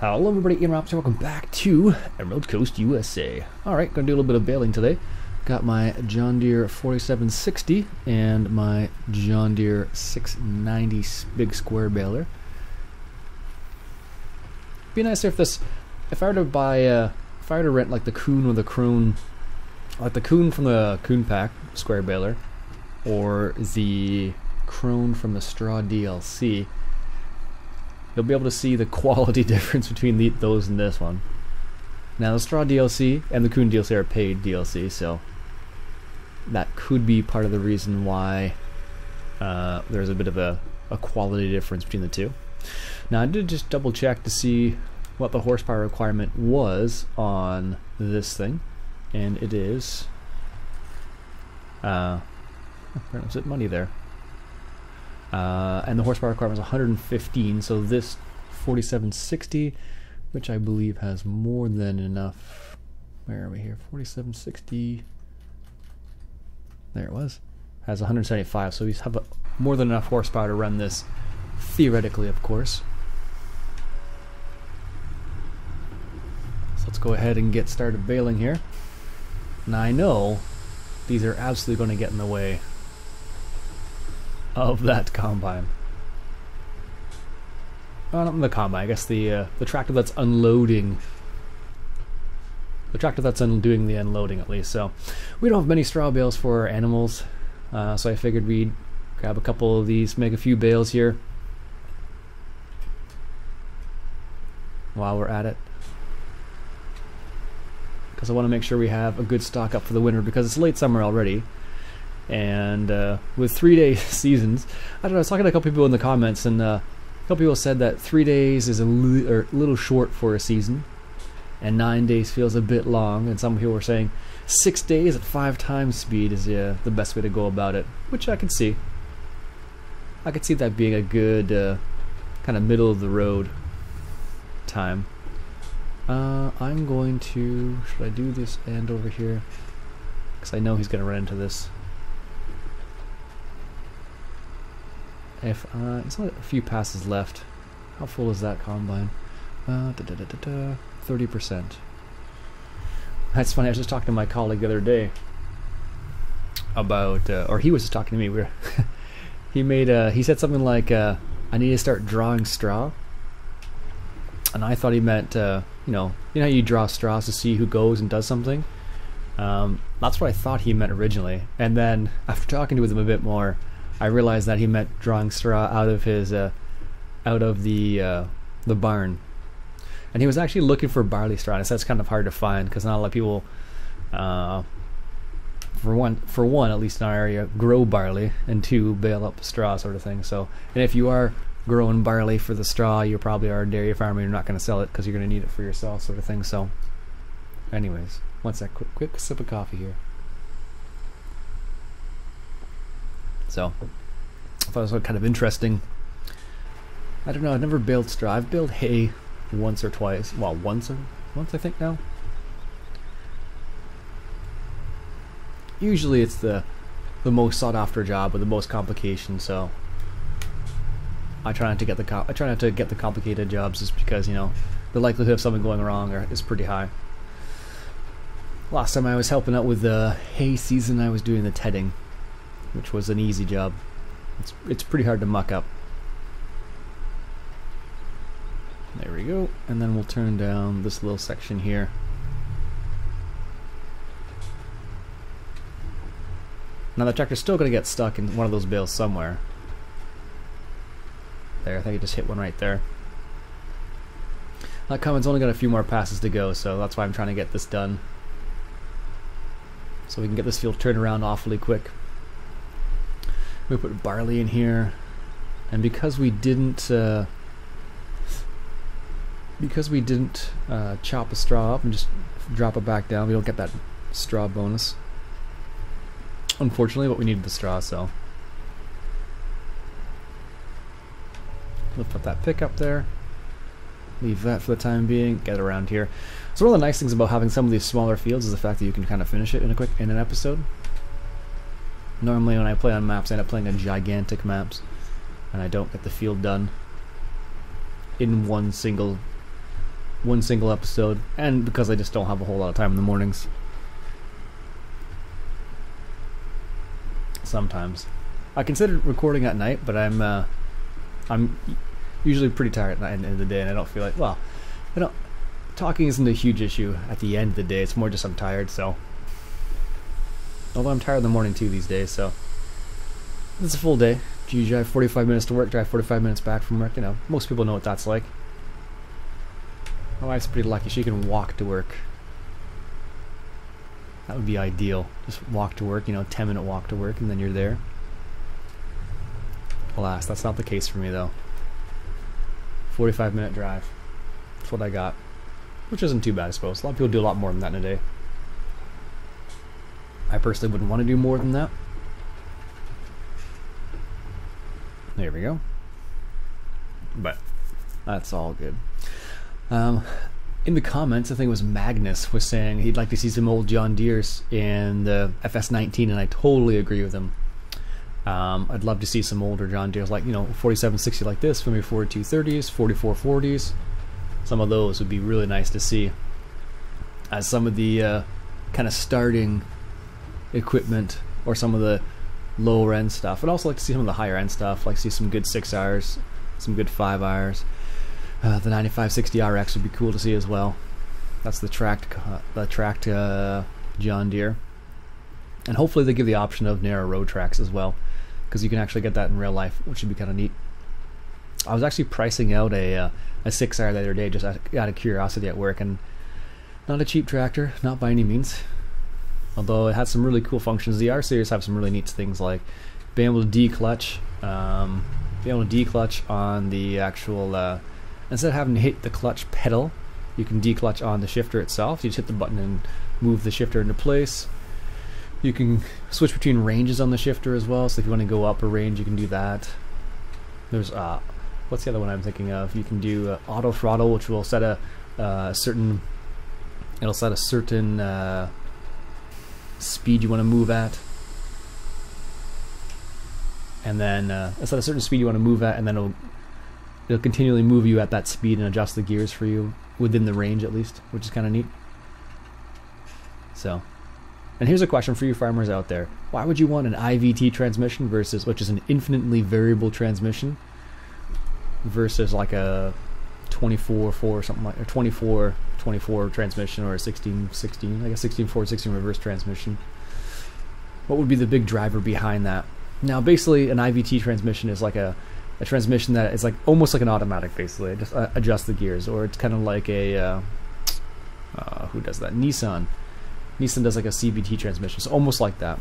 Hello everybody, Ian Robson, welcome back to Emerald Coast, USA. Alright, gonna do a little bit of baling today. Got my John Deere 4760 and my John Deere 690 big square baler. Be nice if I were to buy, if I were to rent like the Kuhn or the Krone, like the Kuhn from the Kuhn Pack square baler, or the Krone from the Straw DLC, you'll be able to see the quality difference between those and this one. Now the Straw DLC and the Kuhn DLC are paid DLC, so that could be part of the reason why there's a bit of a quality difference between the two. Now I did just double check to see what the horsepower requirement was on this thing, and it is was it money there? And the horsepower requirement is 115, so this 4760, which I believe has more than enough. Where are we here? 4760. There it was. Has 175, so he's have more than enough horsepower to run this, theoretically, of course. So let's go ahead and get started baling here. Now I know these are absolutely going to get in the way of that combine. Well, not the combine, I guess the tractor that's unloading. The tractor that's doing the unloading, at least. So we don't have many straw bales for our animals, so I figured we'd grab a couple of these, make a few bales here while we're at it, because I want to make sure we have a good stock up for the winter, because it's late summer already. And with 3-day seasons, I don't know, I was talking to a couple people in the comments, and a couple people said that 3 days is a little short for a season, and 9 days feels a bit long, and some people were saying 6 days at 5 times speed is the best way to go about it, which I could see. I could see that being a good kind of middle of the road time. I'm going to, should I do this end over here? Because I know he's going to run into this. If it's only a few passes left. How full is that combine? 30%. That's funny. I was just talking to my colleague the other day about, or he was just talking to me. He said something like, "I need to start drawing straw," and I thought he meant, you know how you draw straws to see who goes and does something. That's what I thought he meant originally, and then after talking to him a bit more, I realized that he meant drawing straw out of his, out of the barn, and he was actually looking for barley straw. And that's kind of hard to find because not a lot of people, for one, at least in our area, grow barley, and two, bale up straw, sort of thing. So, and if you are growing barley for the straw, you probably are a dairy farmer. You're not going to sell it because you're going to need it for yourself, sort of thing. So, anyways, one sec, quick sip of coffee here. So, I thought it was kind of interesting. I don't know, I've never baled straw. I've baled hay once or twice. Well, once I think now. Usually it's the most sought after job with the most complications, so I try not to get the complicated jobs, just because, you know, the likelihood of something going wrong is pretty high. Last time I was helping out with the hay season, I was doing the tedding, which was an easy job. It's pretty hard to muck up. There we go, and then we'll turn down this little section here. Now the tractor's still going to get stuck in one of those bales somewhere. There, I think it just hit one right there. That comment's only got a few more passes to go, so that's why I'm trying to get this done, so we can get this field turned around awfully quick. We put barley in here, and because we didn't chop a straw up and just drop it back down, we don't get that straw bonus, unfortunately, but we needed the straw, so we'll put that pick up there, leave that for the time being, get it around here. So one of the nice things about having some of these smaller fields is the fact that you can kind of finish it in an episode. Normally when I play on maps, I end up playing on gigantic maps, and I don't get the field done in one single one single episode, and because I just don't have a whole lot of time in the mornings. Sometimes I consider recording at night, but I'm usually pretty tired at night and in the day, and I don't feel like, well, I don't. Talking isn't a huge issue at the end of the day. It's more just I'm tired. So, although I'm tired in the morning too these days, so it's a full day. You drive 45 minutes to work, drive 45 minutes back from work. You know, most people know what that's like. My wife's pretty lucky. She can walk to work. That would be ideal. Just walk to work, you know, 10-minute walk to work, and then you're there. Alas, that's not the case for me, though. 45-minute drive. That's what I got. Which isn't too bad, I suppose. A lot of people do a lot more than that in a day. I personally wouldn't want to do more than that. There we go. But that's all good. In the comments, I think it was Magnus was saying he'd like to see some old John Deeres in the FS19, and I totally agree with him. I'd love to see some older John Deeres, like, you know, 4760 like this, maybe 4230s, 4440s. Some of those would be really nice to see as some of the kind of starting equipment, or some of the lower end stuff. I'd also like to see some of the higher end stuff, like see some good 6Rs, some good 5Rs. The 9560 RX would be cool to see as well. That's the tracked John Deere. And hopefully they give the option of narrow road tracks as well, because you can actually get that in real life, which would be kind of neat. I was actually pricing out a 6R the other day, just out of curiosity at work, and not a cheap tractor, not by any means. Although it had some really cool functions. The R series have some really neat things, like being able to declutch, on the actual, instead of having to hit the clutch pedal, you can declutch on the shifter itself. You just hit the button and move the shifter into place. You can switch between ranges on the shifter as well, so if you want to go up a range, you can do that. There's what's the other one I'm thinking of? You can do auto throttle, which will set a certain speed you want to move at, and then it's at a certain speed you want to move at, and then it'll continually move you at that speed and adjust the gears for you within the range, at least, which is kind of neat. So, and here's a question for you farmers out there: why would you want an IVT transmission versus, which is an infinitely variable transmission, versus like a 24/4 or something like, or 24/24 transmission, or a 16/16, like a 16/4/16 reverse transmission? What would be the big driver behind that? Now, basically, an IVT transmission is like a transmission that is like almost like an automatic. Basically, just adjust the gears, or it's kind of like a who does that? Nissan does like a CVT transmission, so almost like that.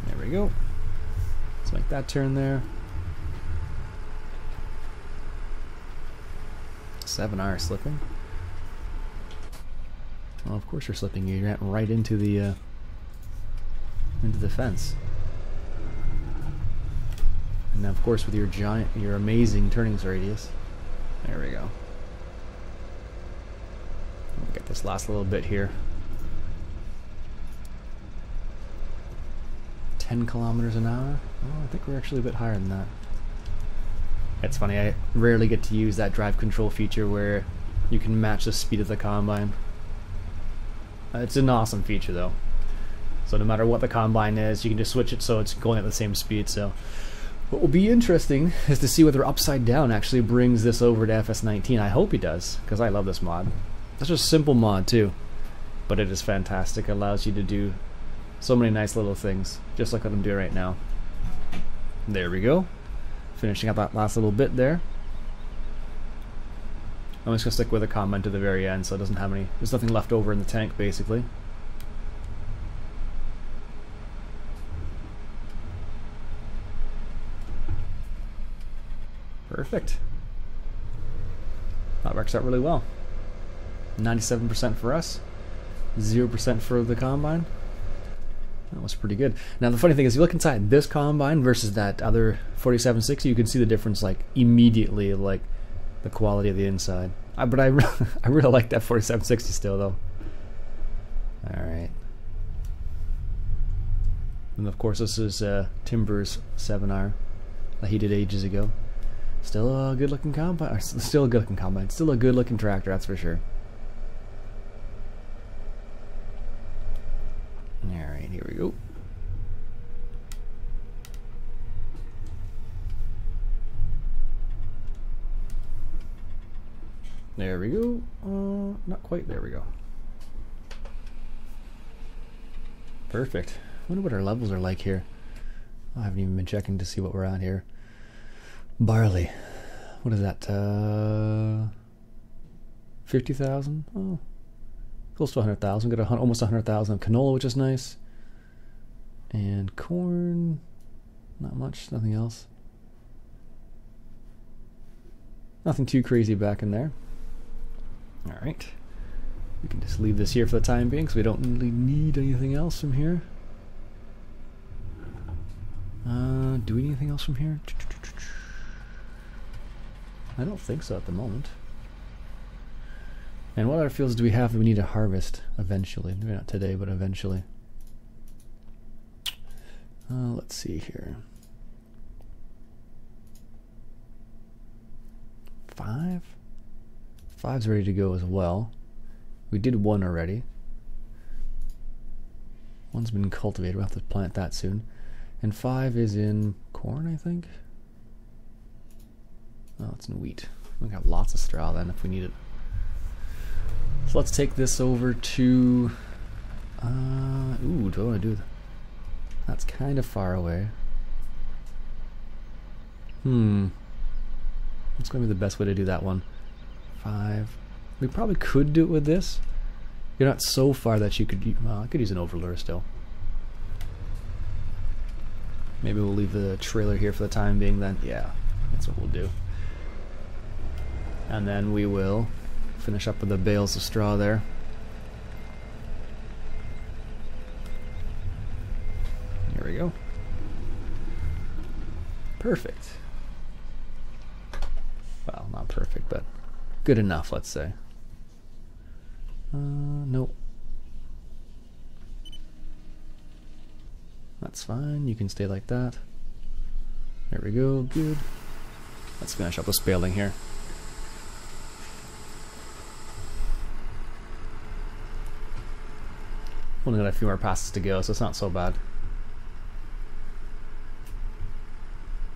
There we go. Let's make that turn there. 7R slipping. Well, of course you're slipping. You're right into the fence. And now, of course, with your amazing turnings radius. There we go. We'll get this last little bit here. 10 kilometers an hour. Oh, I think we're actually a bit higher than that. It's funny, I rarely get to use that drive control feature where you can match the speed of the combine. It's an awesome feature though. So no matter what the combine is, you can just switch it so it's going at the same speed. So what will be interesting is to see whether Upside Down actually brings this over to FS19. I hope he does, because I love this mod. It's just a simple mod too, but it is fantastic. It allows you to do so many nice little things, just like what I'm doing right now. There we go. Finishing up that last little bit there. I'm just going to stick with a combine to the very end, so it doesn't have any, there's nothing left over in the tank basically. Perfect. That works out really well. 97% for us, 0% for the combine. That was pretty good. Now the funny thing is, you look inside this combine versus that other 4760, you can see the difference like immediately, like the quality of the inside. But I really like that 4760 still though. Alright. And of course this is Timber's 7R that he did ages ago. Still a good looking combine. Still a good looking combine. Still a good looking tractor, that's for sure. Alright, here we go. There we go. Not quite. There we go. Perfect. I wonder what our levels are like here. I haven't even been checking to see what we're at here. Barley. What is that? 50,000? Oh, close to 100,000. Got almost 100,000 of canola, which is nice. And corn, not much. Nothing else. Nothing too crazy back in there. All right. We can just leave this here for the time being because we don't really need anything else from here. Do we need anything else from here? I don't think so at the moment. And what other fields do we have that we need to harvest eventually? Maybe not today, but eventually. Let's see here. 5? 5's ready to go as well. We did 1 already. 1's been cultivated. We'll have to plant that soon. And 5 is in corn, I think. Oh, it's in wheat. We got lots of straw then if we need it. So let's take this over to... ooh, do I want to do that? That's kind of far away. What's going to be the best way to do that one? 5. We probably could do it with this. You're not so far that you could... I could use an overlure still. Maybe we'll leave the trailer here for the time being then. Yeah, that's what we'll do. And then we will finish up with the bales of straw there. Here we go. Perfect. Well, not perfect, but good enough, let's say. Nope. That's fine, you can stay like that. There we go, good. Let's finish up with baling here. Only got a few more passes to go, so it's not so bad.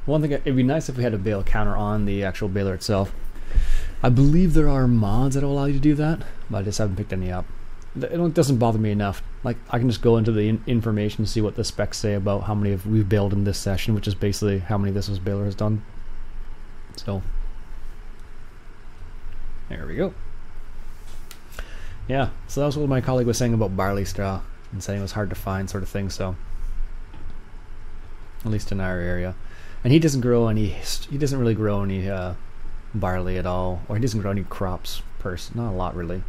One thing, it'd be nice if we had a bale counter on the actual baler itself. I believe there are mods that will allow you to do that, but I just haven't picked any up. It doesn't bother me enough. Like, I can just go into the information and see what the specs say about how many we've baled in this session, which is basically how many this baler has done. So, there we go. Yeah, so that was what my colleague was saying about barley straw, and saying it was hard to find sort of thing, so, at least in our area. And he doesn't grow any, he doesn't really grow any barley at all, or he doesn't grow any crops, not a lot really.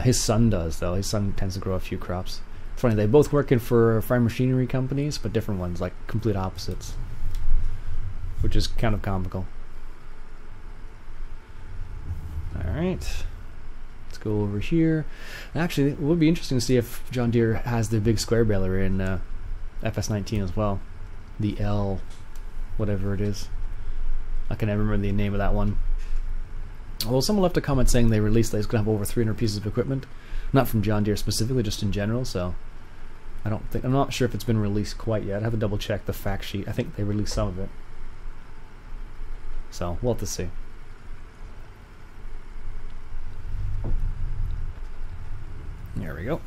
His son does, though. His son tends to grow a few crops. Funny, they both work in for farm machinery companies, but different ones, like complete opposites, which is kind of comical. Alright, let's go over here. Actually, it would be interesting to see if John Deere has the big square baler in FS19 as well. The L, whatever it is. I can never remember the name of that one. Well, someone left a comment saying they released that it's going to have over 300 pieces of equipment. Not from John Deere specifically, just in general, so I'm not sure if it's been released quite yet. I have to double check the fact sheet. I think they released some of it. So, we'll have to see. There we go.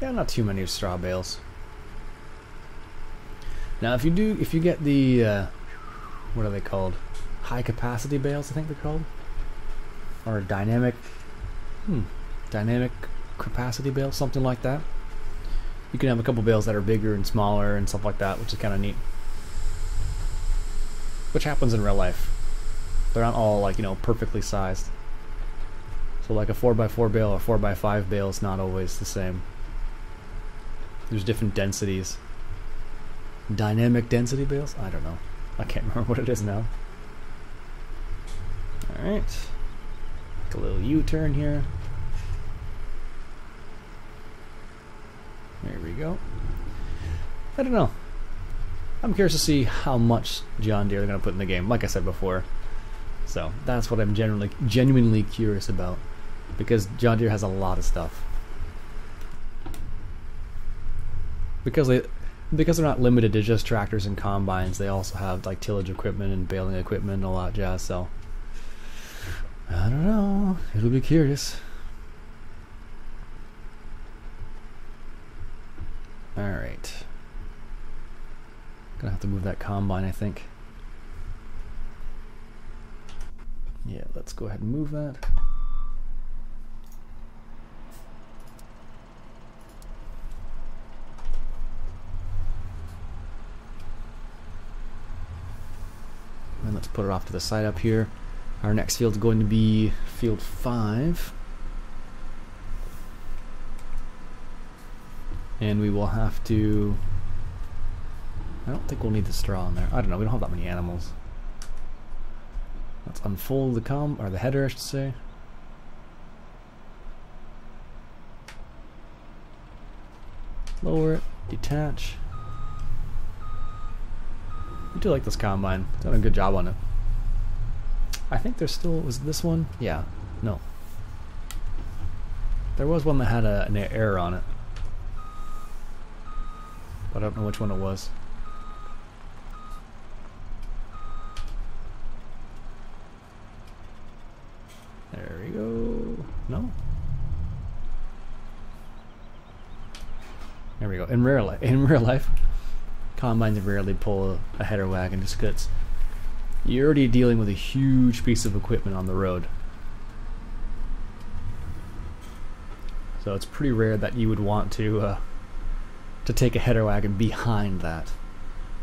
Yeah, not too many straw bales. Now, if you get the, what are they called? High capacity bales, I think they're called, or dynamic capacity bales, something like that. You can have a couple bales that are bigger and smaller and stuff like that, which is kind of neat. Which happens in real life. They're not all, like, you know, perfectly sized. So like a 4x4 bale or 4x5 bale is not always the same. There's different densities. Dynamic density bales? I don't know. I can't remember what it is now. Alright. Take a little U-turn here. There we go. I don't know. I'm curious to see how much John Deere they're going to put in the game, like I said before. So that's what I'm genuinely curious about, because John Deere has a lot of stuff. Because they're not limited to just tractors and combines, they also have like tillage equipment and baling equipment and all that jazz. So I don't know. It'll be curious. All right. Gonna have to move that combine, I think. Yeah, let's go ahead and move that. And let's put it off to the side up here. Our next field is going to be field 5. And we will have to... I don't think we'll need the straw in there. I don't know, we don't have that many animals. Let's unfold the header, I should say. Lower it, detach. I do like this combine. Done a good job on it. I think there's still... was this one? Yeah. No. There was one that had an error on it. But I don't know which one it was. There we go. No? There we go. In real life, combines rarely pull a header wagon just because you're already dealing with a huge piece of equipment on the road. So it's pretty rare that you would want to take a header wagon behind that.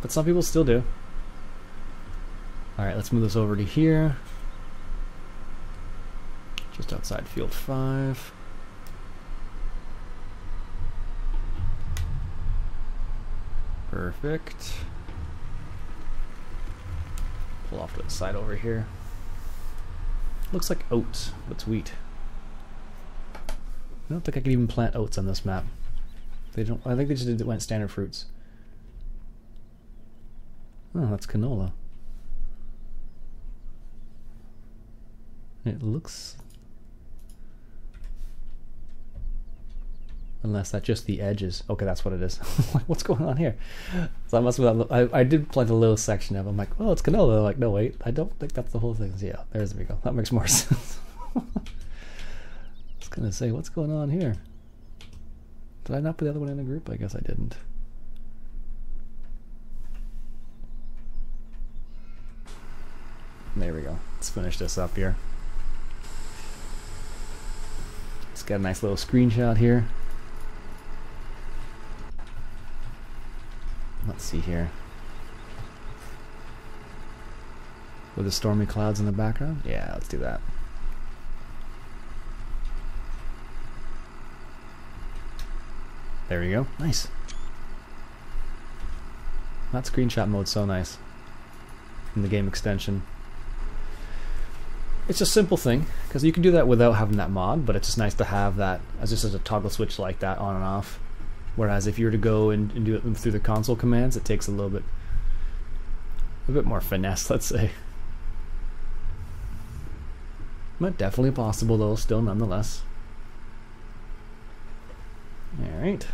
But some people still do. Alright, let's move this over to here. Just outside field 5. Perfect. Pull off to the side over here. Looks like oats, but it's wheat. I don't think I can even plant oats on this map. They don't. I think they just went standard fruits. Oh, that's canola. It looks... Unless that's just the edges. Okay, that's what it is. What's going on here? So I must have... I did plant a little section of it. I'm like, oh, it's canola. They're like, no, wait. I don't think that's the whole thing. Yeah, there we go. That makes more sense. I was going to say, what's going on here? Did I not put the other one in the group? I guess I didn't. There we go. Let's finish this up here. Let's get a nice little screenshot here. Let's see here. With the stormy clouds in the background? Yeah, let's do that. There we go. Nice. That screenshot mode's so nice. In the game extension. It's a simple thing, because you can do that without having that mod, but it's just nice to have that as just as a toggle switch like that on and off. Whereas if you were to go and do it through the console commands, it takes a bit more finesse, let's say. But definitely possible though, still nonetheless. Alright.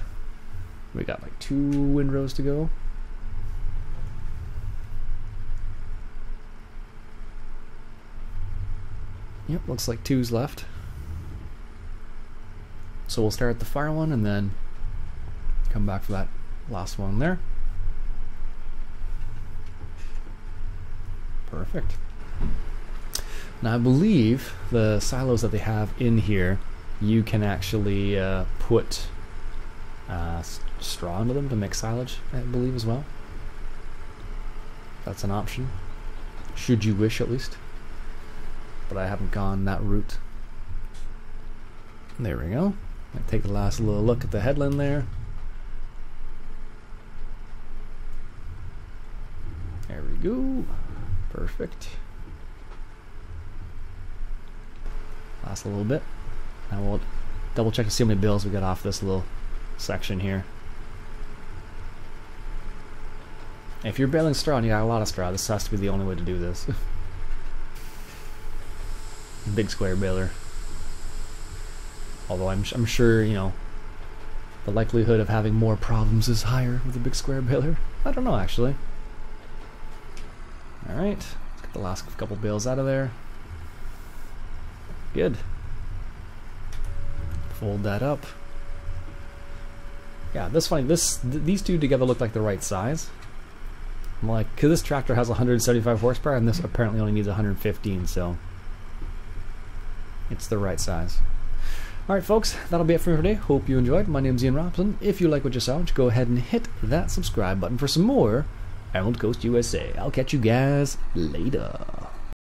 We got like 2 windrows to go. Yep, looks like 2's left. So we'll start at the far one and then come back for that last one there. Perfect. Now I believe the silos that they have in here, you can actually put straw into them to make silage, I believe, as well. That's an option, should you wish at least. But I haven't gone that route. There we go. I'll take the last little look at the headland there. There we go. Perfect. Last little bit. Now we'll double check to see how many bills we got off this little section here. If you're baling straw and you got a lot of straw, this has to be the only way to do this. Big square baler. Although I'm sure, you know, the likelihood of having more problems is higher with a big square baler. I don't know, actually. Alright, let's get the last couple bales out of there. Good. Fold that up. Yeah, that's funny. These two together look like the right size. I'm like, cause this tractor has 175 horsepower and this apparently only needs 115, so it's the right size. Alright folks, that'll be it for me today. Hope you enjoyed. My name's Iain Robson. If you like what you saw, go ahead and hit that subscribe button for some more Emerald Coast USA. I'll catch you guys later.